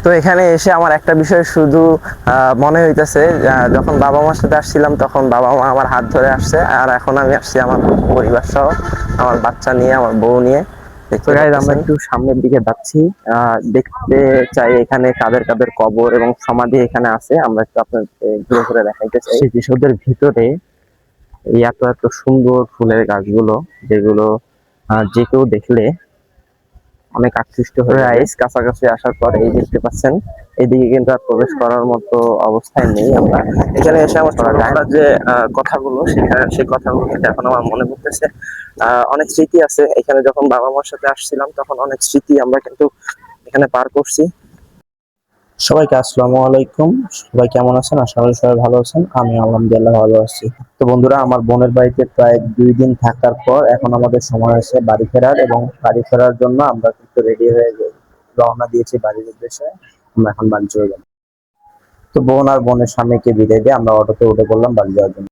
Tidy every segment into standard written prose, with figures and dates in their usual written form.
তো এখানে এসে আমার একটা বিষয় শুধু মনে হইতেছে, যখন বাবা মার সাথে আসছিলাম তখন বাবা মা আমার হাত ধরে আসছে, আর এখন আমি আসছি আমার পরিবার সহ, আমার বাচ্চা নিয়ে, আমার বউ নিয়ে। তো গাইজ আমরা একটু সামনের দিকে যাচ্ছি, দেখতে চাই এখানে কাদের কাদের কবর এবং সমাধি এখানে আছে। আমরা একটু আপনাদের ঘুরে ঘুরে দেখাইতে চাই। স্মৃতিসৌধের ভিতরে এই এত এত সুন্দর ফুলের গাছগুলো, যেগুলো যে কেউ দেখলে অনেক আকৃষ্ট হয়ে যায়। কাছাকাছি আসার পর এই দেখতে পাচ্ছেন, এদিকে কিন্তু আর প্রবেশ করার মতো অবস্থায় নেই। আমরা এখানে এসে আমার ছোটবেলার যে কথাগুলো, সেই কথাগুলো কিন্তু এখন আমার মনে পড়তেছে। অনেক স্মৃতি আছে এখানে। যখন বাবা মার সাথে আসছিলাম তখন অনেক স্মৃতি আমরা কিন্তু এখানে পার করছি। সবাইকে আসসালামু আলাইকুম। সবাই কেমন আছেন? আশা করি সবাই ভালো আছেন। আমি আলহামদুলিল্লাহ ভালো আছি। তো বন্ধুরা, আমার বোনের বাড়িতে প্রায় 2 দিন থাকার পর এখন আমাদের সময় আছে বাড়ি ফেরার, এবং বাড়ি ফেরার জন্য আমরা কিন্তু রেডি হয়ে রওনা দিয়েছি বাড়ির উদ্দেশ্যে। আমরা এখন বাড়ি চলে যাব। তো বোন আর বোনের স্বামীকে বিদায় দিয়ে আমরা অটোতে উঠে পড়লাম বাড়ি যাওয়ার জন্য।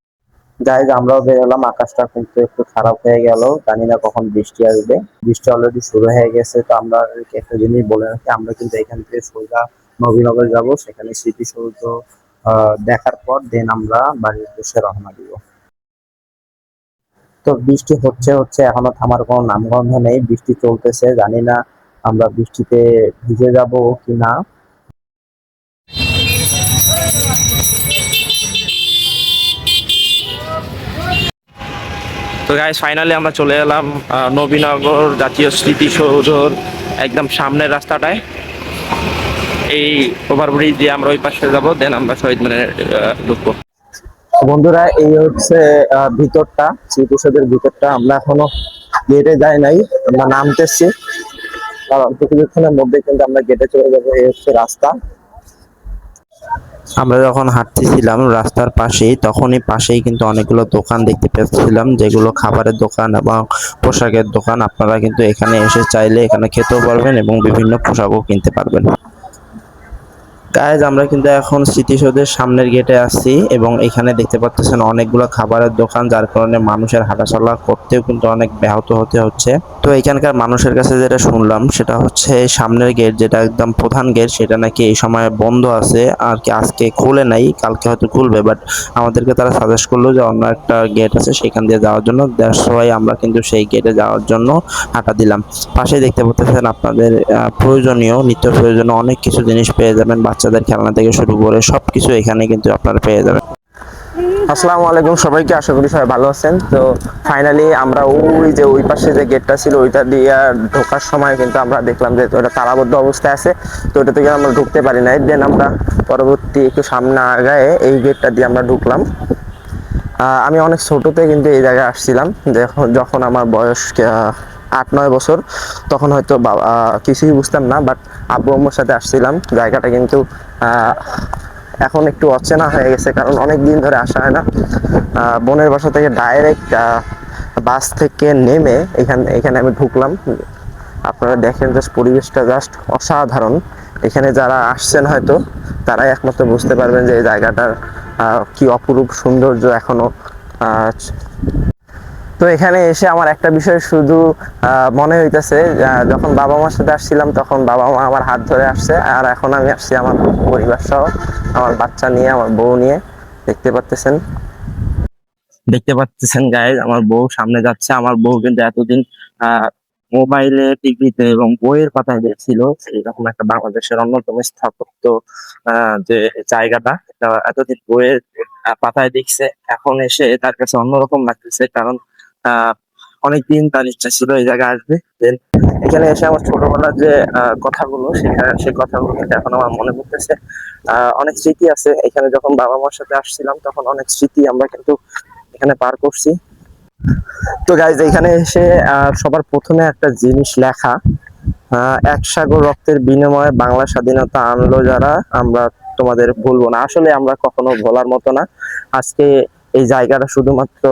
গাইজ আমরাও বেরোলাম। আকাশটা কিন্তু একটু খারাপ হয়ে গেল, জানি না কখন বৃষ্টি আসবে। বৃষ্টি অলরেডি শুরু হয়ে গেছে। তো আমরা একটা জিনিস বলে রাখি, আমরা কিন্তু এখান থেকে সোজা নবীনগর যাব, সেখানে স্মৃতিসৌধ দেখার পর দেন আমরা বাড়ির উদ্দেশ্যে রওনা দিব। তো বৃষ্টি হচ্ছে হচ্ছে এখনো থামার কোনো নামগন্ধ নেই। বৃষ্টি চলতেছে, জানি না আমরা বৃষ্টিতে ভিজে যাব কি না। তো গাইস ফাইনালি আমরা চলে এলাম নবীনগর জাতীয় স্মৃতিসৌধর একদম সামনের রাস্তাটায়। এই ওভারব্রিজ দিয়ে আমরা ওই পাশে যাবো, দেন আমরা শহীদ মিনারে ঢুকবো। বন্ধুরা, এই হচ্ছে ভিতরটা, স্মৃতিসৌধের ভিতরটা। আমরা এখনো গেটে যাই নাই, আমরা নামতেছি, কারণ কিছুক্ষণের মধ্যে কিন্তু আমরা গেটে চলে যাবো। এই হচ্ছে রাস্তা। আমরা যখন হাঁটতেছিলাম রাস্তার পাশেই, তখনই পাশেই কিন্তু অনেকগুলো দোকান দেখতে পেয়েছিলাম, যেগুলো খাবারের দোকান এবং পোশাকের দোকান। আপনারা কিন্তু এখানে এসে চাইলে এখানে খেতেও পারবেন এবং বিভিন্ন পোশাকও কিনতে পারবেন। গাইজ আমরা কিন্তু এখন স্মৃতিসৌধের সামনের গেটে আসছি, এবং এখানে দেখতে পাচ্ছেন অনেকগুলো খাবারের দোকান, যার কারণে মানুষের হাঁটাচলা করতেও কিন্তু অনেক ব্যাহত হতে হচ্ছে। তো এখানকার মানুষের কাছে যেটা শুনলাম সেটা হচ্ছে, সামনের গেট যেটা একদম প্রধান গেট, সেটা নাকি এই সময় বন্ধ আছে, আর কি আজকে খুলে নাই, কালকে হয়তো খুলবে। বাট আমাদেরকে তারা সাজেস্ট করলো যে অন্য একটা গেট আছে সেখান দিয়ে যাওয়ার জন্য। দ্যাটস ওয়াই আমরা কিন্তু সেই গেটে যাওয়ার জন্য হাঁটা দিলাম। পাশে দেখতে পাচ্ছেন আপনাদের প্রয়োজনীয় নিত্য প্রয়োজনীয় অনেক কিছু জিনিস পেয়ে যাবেন, বাচ্চাদের খেলনা থেকে শুরু করে সবকিছু এখানে কিন্তু আপনারা পেয়ে যাবেন। আসসালামু আলাইকুম সবাইকে, আশা করি সবাই ভালো আছেন। তো ফাইনালি আমরা ওই পাশে যে গেটটা ছিল ওইটা দিয়ে ঢোকার সময় কিন্তু আমরা দেখলাম যে ওটা তালাবদ্ধ অবস্থায় আছে। তো ওটা থেকে আমরা ঢুকতে পারি নাই। দেন আমরা পরবর্তী একটু সামনে আগায় এই গেটটা দিয়ে আমরা ঢুকলাম। আমি অনেক ছোটতে কিন্তু এই জায়গায় আসছিলাম, যখন আমার বয়স 8-9 বছর, তখন হয়তো কিছুই বুঝতাম না। বাট আব্বু আম্মুর সাথে আসছিলাম। জায়গাটা কিন্তু এখন একটু অচেনা হয়ে গেছে, কারণ অনেক দিন ধরে আসা হয় না। বোনের বাসা থেকে ডাইরেক্ট বাস থেকে নেমে এখানে আমি ঢুকলাম। আপনারা দেখেন জাস্ট পরিবেশটা জাস্ট অসাধারণ। এখানে যারা আসছেন হয়তো তারাই একমাত্র বুঝতে পারবেন যে এই জায়গাটার কি অপরূপ সৌন্দর্য এখনো। তো এখানে এসে আমার একটা বিষয় শুধু মনে হইতেছে, যখন বাবা মার সাথে আসছিলাম তখন বাবা মা আমার হাত ধরে আসছে, আর এখন আমি আসছি আমার পরিবার সহ, আমার বাচ্চা নিয়ে, আমার বউ নিয়ে। দেখতে পাচ্ছেন গাইজ, আমার বউ সামনে যাচ্ছে। আমার বউ কিন্তু এতদিন মোবাইলে, টিভিতে এবং বইয়ের পাতায় দেখছিল এরকম একটা বাংলাদেশের অন্যতম স্থাপত্য যে জায়গাটা, এতদিন বইয়ের পাতায় দেখছে। এখন এসে তার কাছে অন্যরকম লাগতেছে, কারণ আহ অনেকদিন তার ইচ্ছা ছিল এই জায়গায় আসবে। Then এখানে এসে আমার ছোটবেলার যে কথাগুলো, সেই কথাগুলো কিন্তু এখন আমার মনে পড়তেছে। অনেক স্মৃতি আছে এখানে। যখন বাবা মার সাথে আসছিলাম তখন অনেক স্মৃতি আমরা কিন্তু এখানে পার করছি। তো গাইজ এখানে এসে সবার প্রথমে একটা জিনিস লেখা, 1 সাগর রক্তের বিনিময়ে বাংলা স্বাধীনতা আনলো যারা, আমরা তোমাদের ভুলবো না। আসলে আমরা কখনো ভোলার মতো না। আজকে এই জায়গাটা শুধুমাত্র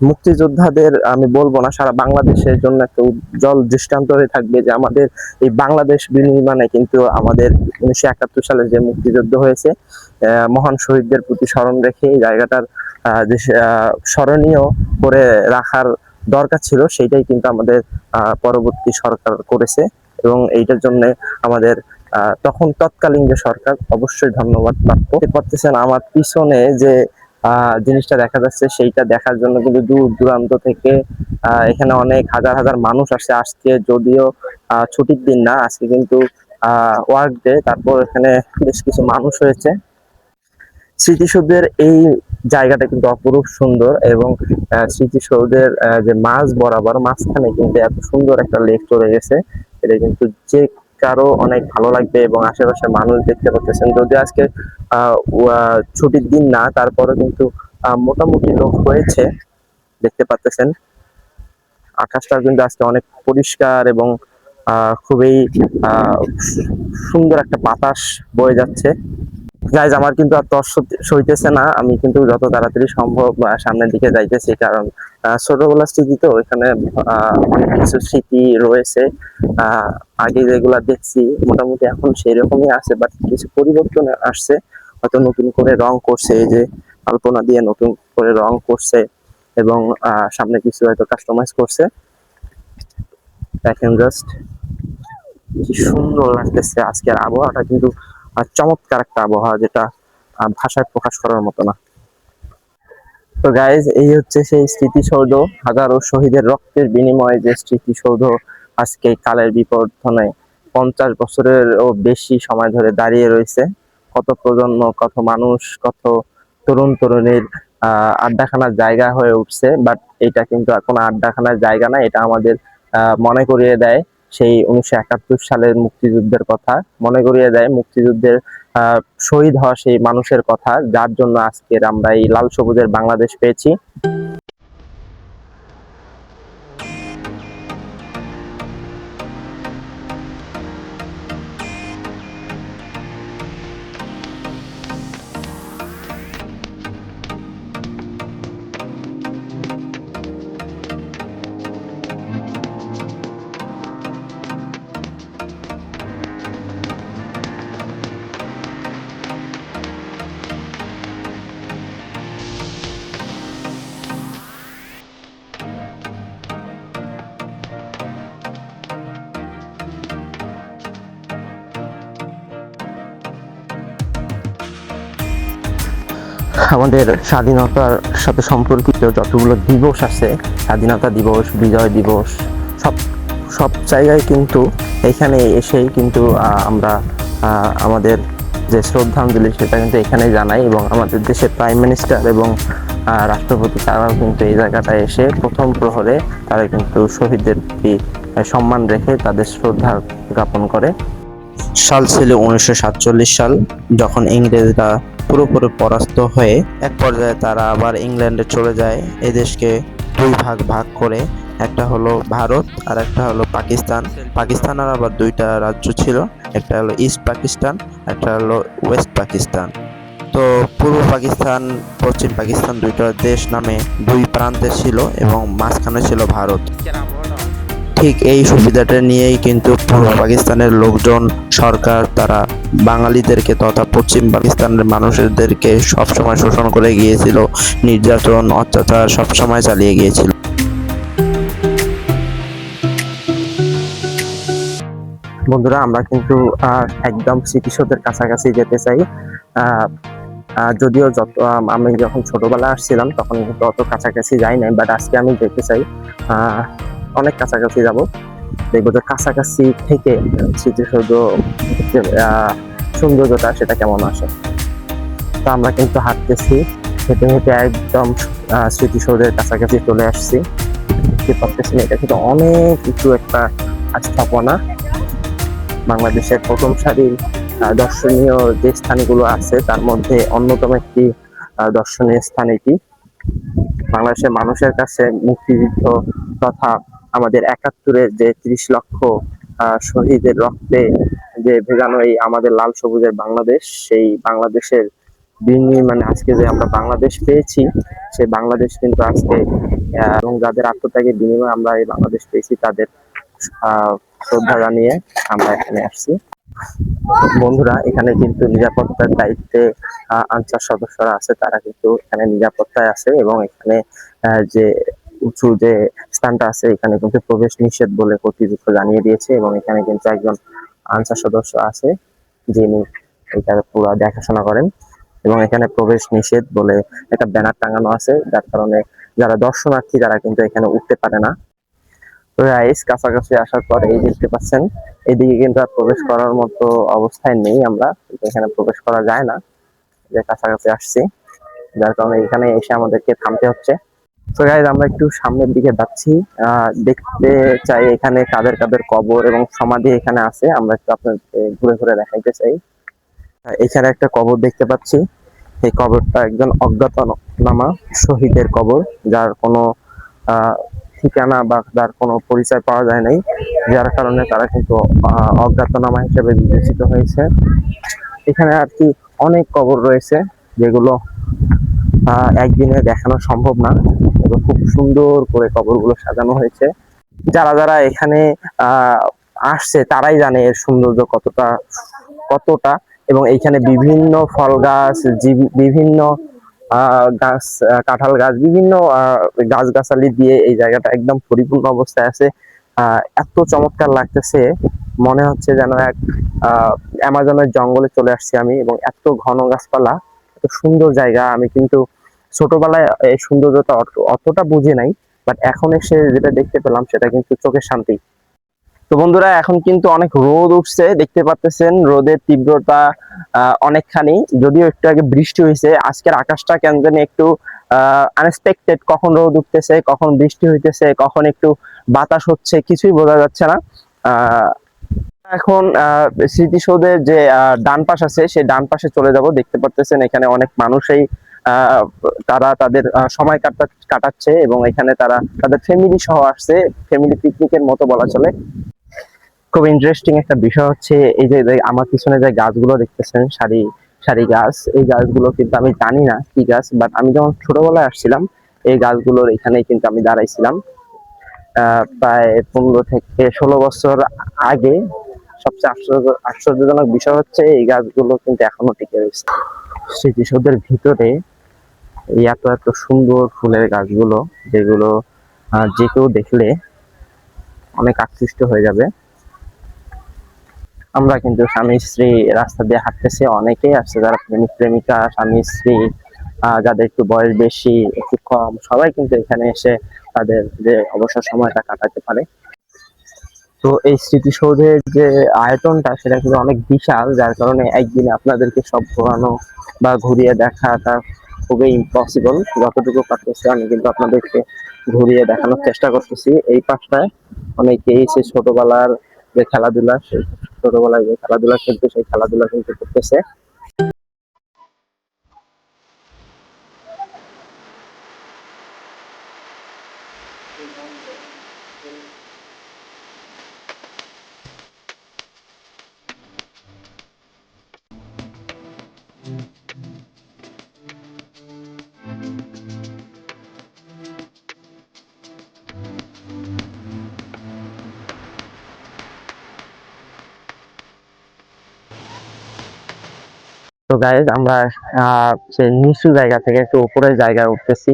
মুক্তিযোদ্ধাদের আমি বলবো না, সারা বাংলাদেশের জন্য একটা উজ্জ্বল দৃষ্টান্ত হয়ে থাকবে যে আমাদের এই বাংলাদেশ বিনির্মাণে কিন্তু আমাদের 1971 সালে যে মুক্তিযুদ্ধ হয়েছে, মহান শহীদদের প্রতি স্মরণ রেখে এই জায়গাটার যে স্মরণীয় করে রাখার দরকার ছিল, সেইটাই কিন্তু আমাদের পরবর্তী সরকার করেছে। এবং এইটার জন্য আমাদের তখন তৎকালীন যে সরকার অবশ্যই ধন্যবাদ প্রাপ্য। দেখতে পাচ্ছেন আমার পিছনে যে জিনিসটা দেখা যাচ্ছে, সেইটা দেখার জন্য কিন্তু দূর দূরান্ত থেকে এখানে অনেক হাজার হাজার মানুষ আসছে। আজকে যদিও ছুটির দিন না, আজকে কিন্তু ওয়ার্ক ডে, তারপর এখানে বেশ কিছু মানুষ হয়েছে। স্মৃতিসৌধের এই জায়গাটা কিন্তু অপরূপ সুন্দর, এবং স্মৃতিসৌধের যে মাঝ বরাবর মাঝখানে কিন্তু এত সুন্দর একটা লেক চলে গেছে। এটা কিন্তু যে কারো অনেক ভালো লাগবে, এবং আশেপাশে মানুষ দেখতে পাচ্ছেন, যদি আজকে ছুটির দিন না, তারপরে কিন্তু মোটামুটি লোক হয়েছে। দেখতে পাচ্ছেন আকাশটা কিন্তু আজকে অনেক পরিষ্কার, এবং খুবই সুন্দর একটা বাতাস বয়ে যাচ্ছে। গাইজ, আমার কিন্তু আর তর সইতেছে না, আমি কিন্তু যত তাড়াতাড়ি সম্ভব সামনের দিকে যাইতেছি, কারণ ছোটবেলার স্মৃতি তো এখানে অনেক কিছু স্মৃতি রয়েছে। আগে যেগুলা দেখছি মোটামুটি এখন সেই রকমই আছে, বাট কিছু পরিবর্তন আসছে। হয়তো নতুন করে রং করছে, এই যে আলপনা দিয়ে নতুন করে রং করছে, এবং সামনে কিছু হয়তো কাস্টমাইজ করছে। দেখেন জাস্ট কি সুন্দর লাগতেছে। আজকের আবহাওয়াটা কিন্তু চমৎকার একটা আবহাওয়া, যেটা ভাষায় প্রকাশ করার মতো না। তো গাইজ, এই হচ্ছে সেই স্মৃতিসৌধ, হাজারো শহীদের রক্তের বিনিময়ে যে স্মৃতিসৌধ আজকে কালের বিবর্তনে 50 বছরেরও বেশি সময় ধরে দাঁড়িয়ে রয়েছে। কত প্রজন্ম, কত মানুষ, কত তরুণ তরুণীর আড্ডাখানার জায়গা হয়ে উঠছে। বাট এটা কিন্তু কোনো আড্ডাখানার জায়গা না, এটা আমাদের মনে করিয়ে দেয় সেই 1971 সালের মুক্তিযুদ্ধের কথা, মনে করিয়ে দেয় মুক্তিযুদ্ধের শহীদ হওয়া সেই মানুষের কথা, যার জন্য আজকের আমরা এই লাল সবুজের বাংলাদেশ পেয়েছি। আমাদের স্বাধীনতার সাথে সম্পর্কিত যতগুলো দিবস আছে, স্বাধীনতা দিবস, বিজয় দিবস, সব সব জায়গায় কিন্তু এখানে এসেই কিন্তু আমরা আমাদের যে শ্রদ্ধাঞ্জলি সেটা কিন্তু এখানে জানাই, এবং আমাদের দেশের প্রাইম মিনিস্টার এবং রাষ্ট্রপতি তারাও কিন্তু এই জায়গাটায় এসে প্রথম প্রহরে তারা কিন্তু শহীদদের প্রতি সম্মান রেখে তাদের শ্রদ্ধা জ্ঞাপন করে। সাল ছিল 1947 সাল, যখন ইংরেজরা পুরোপুরি পরাস্ত হয়ে এক পর্যায়ে তারা আবার ইংল্যান্ডে চলে যায়। এই দেশকে দুই ভাগ ভাগ করে, একটা হলো ভারত আর একটা হলো পাকিস্তান। পাকিস্তানের আবার দুইটা রাজ্য ছিল, একটা হলো ইস্ট পাকিস্তান, একটা হলো ওয়েস্ট পাকিস্তান। তো পূর্ব পাকিস্তান, পশ্চিম পাকিস্তান দুইটা দেশ নামে দুই প্রান্তে ছিল, এবং মাঝখানে ছিল ভারত। ঠিক এই সুবিধাটা নিয়েই কিন্তু পূর্ব পাকিস্তানের লোকজন, সরকার, তারা বাঙালিদেরকে তথা পশ্চিম পাকিস্তানের মানুষদেরকে সবসময় শোষণ করে গিয়েছিল, নির্যাতন অত্যাচার সবসময় চালিয়ে গিয়েছিল। বন্ধুরা, আমরা কিন্তু একদম স্মৃতিসৌধের কাছাকাছি যেতে চাই। যদিও আমি যখন ছোটবেলায় আসছিলাম তখন কিন্তু অত কাছাকাছি যাই নাই, বাট আজকে আমি যেতে চাই, অনেক কাছাকাছি যাব, দেখবো যে কাছাকাছি থেকে স্মৃতিসৌধ যে সৌন্দর্যটা সেটা কেমন আসে। তো আমরা কিন্তু হাঁটতেছি, হেঁটে হেঁটে একদম স্মৃতিসৌধের কাছাকাছি চলে আসছি। দেখতে পাচ্ছেন এটা কিন্তু অনেক কিছু একটা স্থাপনা। বাংলাদেশের প্রথম সারির দর্শনীয় যে স্থানগুলো আছে তার মধ্যে অন্যতম একটি দর্শনীয় স্থান এটি। বাংলাদেশের মানুষের কাছে মুক্তিযুদ্ধ তথা আমাদের 71-এর যে 30 লক্ষ শহীদের রক্তে যে ভেজানো এই আমাদের লাল সবুজের বাংলাদেশ, সেই বাংলাদেশের বিনির্মাণে আজকে যে আমরা বাংলাদেশ পেয়েছি, সেই বাংলাদেশ কিন্তু আজকে এবং যাদের আত্মত্যাগের বিনিময়ে আমরা এই বাংলাদেশ পেয়েছি তাদের শ্রদ্ধা জানিয়ে আমরা এখানে আসছি। বন্ধুরা, এখানে কিন্তু নিরাপত্তার দায়িত্বে আনসার সদস্যরা আছে, তারা কিন্তু এখানে নিরাপত্তায় আছে, এবং এখানে যে উঁচু যে স্থানটা আছে এখানে কিন্তু প্রবেশ নিষেধ বলে কর্তৃপক্ষ জানিয়ে দিয়েছে, এবং এখানে কিন্তু একজন আনসার সদস্য আছে, যিনি এটা পুরো দেখাশোনা করেন। এবং এখানে প্রবেশ নিষেধ বলে একটা ব্যানার টাঙানো আছে, যার কারণে যারা দর্শনার্থী তারা কিন্তু এখানে উঠতে পারে না। তো গাইস, কাছাকাছি আসার পর এই দেখতে পাচ্ছেন, এদিকে কিন্তু আর প্রবেশ করার মতো অবস্থায় নেই আমরা, এখানে প্রবেশ করা যায় না। যে কাছাকাছি আসছি, যার কারণে এখানে এসে আমাদেরকে থামতে হচ্ছে। তো গাইস, আমরা একটু সামনের দিকে যাচ্ছি, দেখতে চাই এখানে কাদের কাদের কবর এবং সমাধি এখানে আছে। আমরা একটু আপনাদেরকে ঘুরে ঘুরে দেখাইতে চাই। এখানে একটা কবর দেখতে পাচ্ছি, এই কবরটা একজন অজ্ঞাতনামা শহীদের কবর, যার কোনো ঠিকানা বা যার কোনো পরিচয় পাওয়া যায় নাই, যার কারণে তারা কিন্তু অজ্ঞাতনামা হিসেবে বিবেচিত হয়েছে। এখানে আর কি অনেক কবর রয়েছে, যেগুলো একদিনে দেখানো সম্ভব না, এবং খুব সুন্দর করে কবরগুলো সাজানো হয়েছে। যারা যারা এখানে আসছে তারাই জানে এর সৌন্দর্য কতটা কতটা এবং এইখানে বিভিন্ন ফল গাছ, বিভিন্ন গাছ, কাঁঠাল গাছ, বিভিন্ন গাছগাছালি দিয়ে এই জায়গাটা একদম পরিপূর্ণ অবস্থায় আছে। এত চমৎকার লাগতেছে, মনে হচ্ছে যেন এক অ্যামাজনের জঙ্গলে চলে আসছি আমি। এবং এত ঘন গাছপালা, এত সুন্দর জায়গা। আমি কিন্তু ছোটবেলায় এই সৌন্দর্যটা অতটা বুঝি নাই, বাট এখন এসে যেটা দেখতে পেলাম সেটা কিন্তু চোখের শান্তি। তো বন্ধুরা, এখন কিন্তু অনেক রোদ উঠছে, দেখতে পাচ্ছেন রোদের তীব্রতা অনেকখানি। যদিও একটু আগে বৃষ্টি হয়েছে, আজকের আকাশটা কেন জানি একটু আনএক্সপেক্টেড, কখন রোদ উঠতেছে, কখন বৃষ্টি হইতেছে, কখন একটু বাতাস হচ্ছে, কিছুই বোঝা যাচ্ছে না। এখন স্মৃতিসৌধের যে ডান পাশ আছে, সেই ডান পাশে চলে যাব। দেখতে পাচ্ছেন এখানে অনেক মানুষই তারা তাদের সময় কাটাচ্ছে, এবং এখানে তারা তাদের ফ্যামিলি সহ আসছে, ফ্যামিলি পিকনিকের মতো বলা চলে। খুব ইন্টারেস্টিং একটা বিষয় হচ্ছে, এই যে আমার পিছনে যে গাছগুলো দেখতেছেন, সারি সারি গাছ, এই গাছগুলো কিন্তু আমি জানি না কি গাছ, বাট আমি যখন ছোটবেলায় আসছিলাম এই গাছগুলোর এখানেই কিন্তু আমি দাঁড়াইছিলাম প্রায় 15 থেকে 16 বছর আগে। সবচেয়ে আশ্চর্যজনক বিষয় হচ্ছে এই গাছগুলো কিন্তু এখনো টিকে রয়েছে স্মৃতিসৌধের ভিতরে। এই এত এত সুন্দর ফুলের গাছগুলো, যেগুলো যে কেউ দেখলে অনেক আকৃষ্ট হয়ে যাবে। আমরা কিন্তু স্বামী স্ত্রী রাস্তা দিয়ে হাঁটতেছি, অনেকেই আসছে যারা প্রেমিক প্রেমিকা, স্বামী স্ত্রী, যাদের একটু বয়স বেশি একটু কম, সবাই কিন্তু এখানে এসে তাদের যে অবসর সময়টা কাটাতে পারে। তো এই স্মৃতিসৌধের যে আয়তনটা সেটা কিন্তু অনেক বিশাল, যার কারণে একদিনে আপনাদেরকে সব ঘোরানো বা ঘুরিয়ে দেখাটা খুবই ইম্পসিবল। যতটুকু পারতেছি আমি কিন্তু আপনাদেরকে ঘুরিয়ে দেখানোর চেষ্টা করতেছি। এই পাশটায় অনেকেই সে ছোটবেলার যে খেলাধুলা, সেই ছোটবেলায় যে খেলাধুলা খেলতে, সেই খেলাধুলা কিন্তু করতেছে। তো গাইজ, আমরা সেই নিচু জায়গা থেকে একটু উপরের জায়গায় উঠতেছি।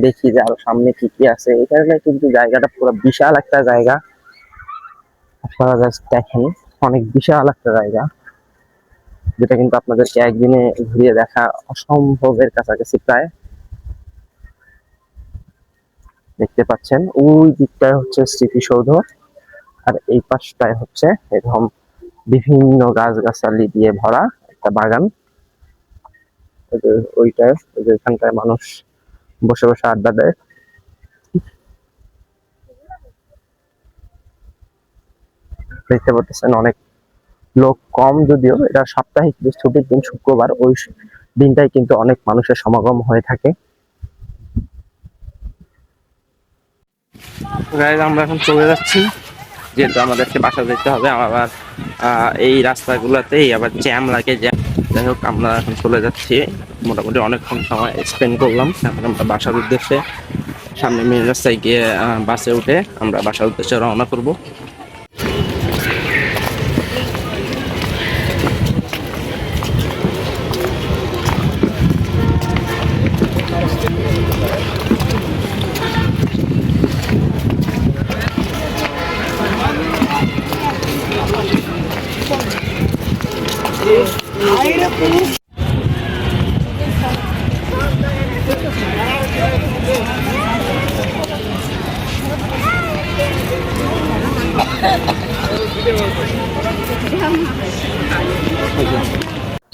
দেখি যে আরো সামনে কি কি আছে। এখানে কিন্তু জায়গাটা পুরো বিশাল একটা জায়গা, আপনারা জাস্ট দেখেন, অনেক বিশাল একটা জায়গা, যেটা কিন্তু আপনাদেরকে একদিনে ঘুরিয়ে দেখা অসম্ভবের কাছাকাছি প্রায়। দেখতে পাচ্ছেন ওই দিকটায় হচ্ছে স্মৃতিসৌধ, আর এই পাশটায় হচ্ছে এরকম বিভিন্ন গাছগাছালি দিয়ে ভরা একটা বাগান। ওইটায় ওইখানটায় মানুষ বসে বসে আড্ডা দেয়। দেখতে পাচ্ছেন অনেক লোক কম, যদিও এটা সাপ্তাহিক ছুটির দিন, শুক্রবার, ওই দিনটাই কিন্তু অনেক মানুষের সমাগম হয়ে থাকে। আমরা এখন চলে যাচ্ছি, যেহেতু আমাদেরকে বাসা যেতে হবে। আবার এই রাস্তাগুলোতেই আবার জ্যাম লাগে, জ্যাম। যাই হোক, আমরা এখন চলে যাচ্ছি, মোটামুটি অনেকক্ষণ সময় স্পেন্ড করলাম। এখন আমরা বাসার উদ্দেশ্যে, সামনে মেন রাস্তায় গিয়ে বাসে উঠে আমরা বাসার উদ্দেশ্যে রওনা করব।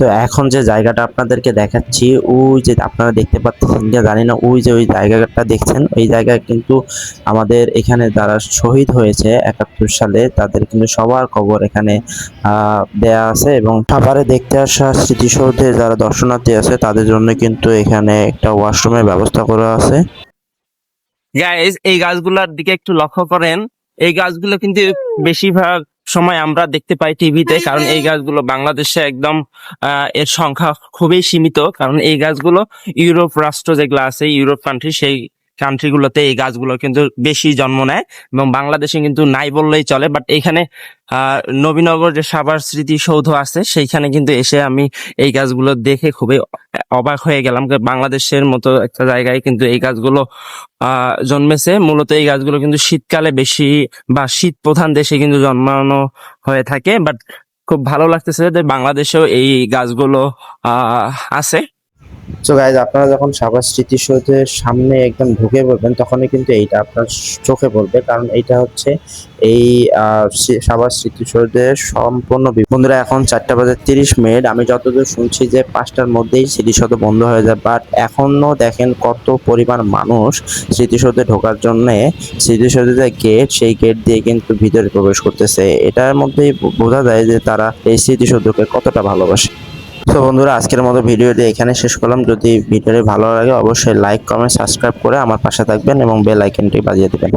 তো এখন যে জায়গাটা আপনাদেরকে দেখাচ্ছি, ওই যে আপনারা দেখতে পাচ্ছেন যে জানি না, ওই যে ওই জায়গাটা দেখছেন, ওই জায়গায় কিন্তু আমাদের এখানে যারা শহীদ হয়েছে 71 সালে তাদের কিন্তু সবার কবর এখানে দেয়া আছে। এবং খাবারে দেখতে আসা স্মৃতিসৌধে যারা দর্শনার্থী আছে তাদের জন্য কিন্তু এখানে একটা ওয়াশরুমের ব্যবস্থা করা আছে। গাইস, এই গাছগুলোর দিকে একটু লক্ষ্য করেন। এই গাছগুলো কিন্তু বেশিরভাগ সময় আমরা দেখতে পাই টিভিতে, কারণ এই গাছগুলো বাংলাদেশে একদম এর সংখ্যা খুবই সীমিত। কারণ এই গাছগুলো ইউরোপ রাষ্ট্র যেগুলো আছে, ইউরোপ কান্ট্রি, সেই কান্ট্রিগুলোতে এই গাছগুলো কিন্তু বেশি জন্ম নেয় এবং বাংলাদেশে কিন্তু নাই বললেই চলে। বাট এখানে নবীনগর যে সাভার স্মৃতিসৌধ আছে সেইখানে কিন্তু এসে আমি এই গাছগুলো দেখে খুবই অবাক হয়ে গেলাম। বাংলাদেশের মতো একটা জায়গায় কিন্তু এই গাছগুলো জন্মেছে। মূলত এই গাছগুলো কিন্তু শীতকালে বেশি বা শীত প্রধান দেশে কিন্তু জন্মানো হয়ে থাকে। বাট খুব ভালো লাগতেছে যে বাংলাদেশেও এই গাছগুলো আছে। সো গাইজ, আপনারা যখন সাভার স্মৃতিসৌধের সামনে একদম ঢুকে পড়বেন তখনই কিন্তু এইটা আপনার চোখে পড়বে, কারণ এইটা হচ্ছে এই সাভার স্মৃতিসৌধের সম্পূর্ণ বন্ধুরা। এখন 4:30 আমি যতদূর শুনছি যে 5টার মধ্যেই স্মৃতিসৌধ বন্ধ হয়ে যায়, বাট এখনো দেখেন কত পরিমাণ মানুষ স্মৃতিসৌধে ঢোকার জন্য স্মৃতিসৌধের যে গেট, সেই গেট দিয়ে কিন্তু ভিতরে প্রবেশ করতেছে। এটার মধ্যেই বোঝা যায় যে তারা এই স্মৃতিসৌধকে কতটা ভালোবাসে। তো বন্ধুরা, আজকের মতো ভিডিওটি এখানে শেষ করলাম। যদি ভিডিওটি ভালো লাগে অবশ্যই লাইক, কমেন্ট, সাবস্ক্রাইব করে আমার পাশে থাকবেন এবং বেল আইকনটি বাজিয়ে দেবেন।